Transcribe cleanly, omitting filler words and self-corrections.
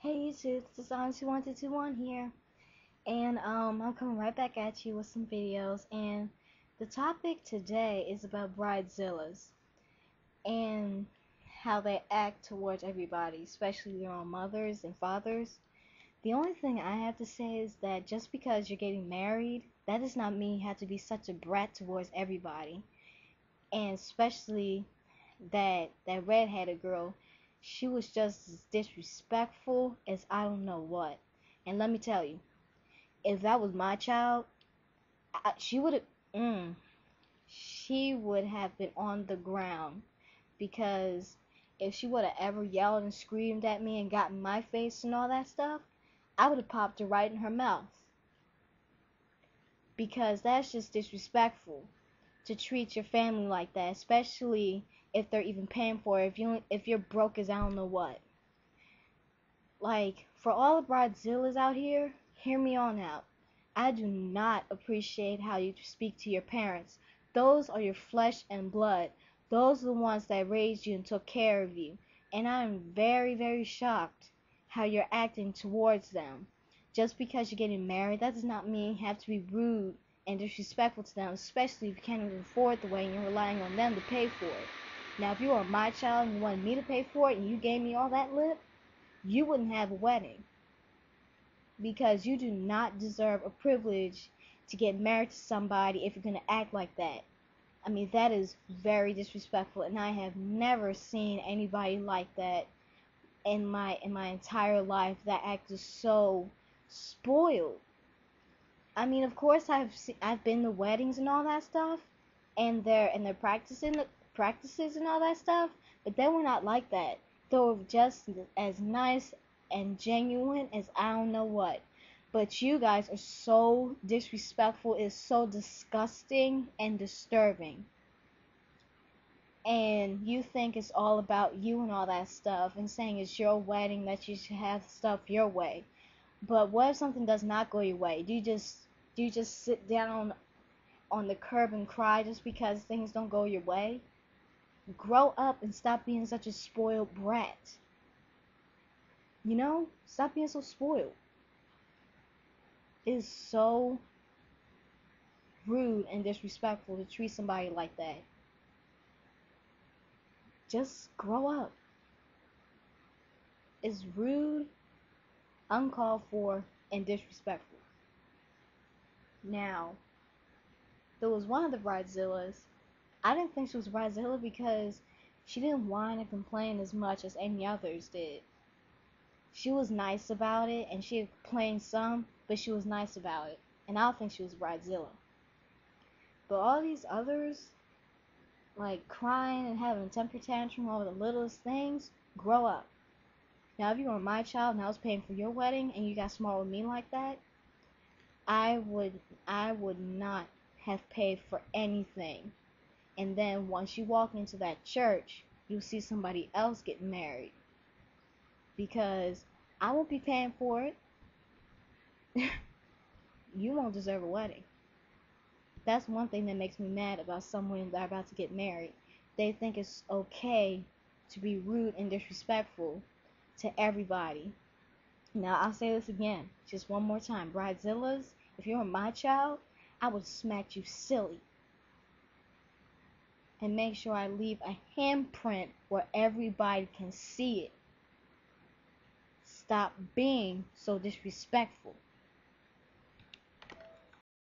Hey YouTube, this is On21221 here, and I'm coming right back at you with some videos, and the topic today is about bridezillas and how they act towards everybody, especially their own mothers and fathers. The only thing I have to say is that just because you're getting married, that does not mean you have to be such a brat towards everybody, and especially that redheaded girl. She was just as disrespectful as I don't know what. And let me tell you, if that was my child, she would have, she would have been on the ground, because if she would have ever yelled and screamed at me and got in my face and all that stuff, I would have popped her right in her mouth, because that's just disrespectful to treat your family like that, especially if they're even paying for it. If you're broke as I don't know what. Like, for all the bridezillas out here, hear me on out. I do not appreciate how you speak to your parents. Those are your flesh and blood. Those are the ones that raised you and took care of you. And I am very, very shocked how you're acting towards them. Just because you're getting married, that does not mean you have to be rude and disrespectful to them, especially if you can't even afford the way and you're relying on them to pay for it. Now, if you were my child and you wanted me to pay for it and you gave me all that lip, you wouldn't have a wedding, because you do not deserve a privilege to get married to somebody if you're going to act like that. I mean, that is very disrespectful, and I have never seen anybody like that in my entire life that acted so spoiled. I mean, of course I've been to weddings and all that stuff, and they're practices and all that stuff, but they were not like that. They were just as nice and genuine as I don't know what. But you guys are so disrespectful. It's so disgusting and disturbing. And you think it's all about you and all that stuff, and saying it's your wedding, that you should have stuff your way. But what if something does not go your way? Do you just sit down on the curb and cry just because things don't go your way? Grow up and stop being such a spoiled brat. You know? Stop being so spoiled. It is so rude and disrespectful to treat somebody like that. Just grow up. It's rude, uncalled for, and disrespectful. Now, there was one of the bridezillas. I didn't think she was a bridezilla because she didn't whine and complain as much as any others did. She was nice about it, and she complained some, but she was nice about it. And I don't think she was a bridezilla. But all these others, like crying and having a temper tantrum over the littlest things, grow up. Now, if you were my child and I was paying for your wedding and you got smart with me like that, I would not have paid for anything. And then once you walk into that church, you'll see somebody else getting married, because I won't be paying for it. You won't deserve a wedding. That's one thing that makes me mad about someone that are about to get married. They think it's okay to be rude and disrespectful to everybody. Now, I'll say this again, just one more time. Bridezillas, if you were my child, I would smack you silly. And make sure I leave a handprint where everybody can see it. Stop being so disrespectful.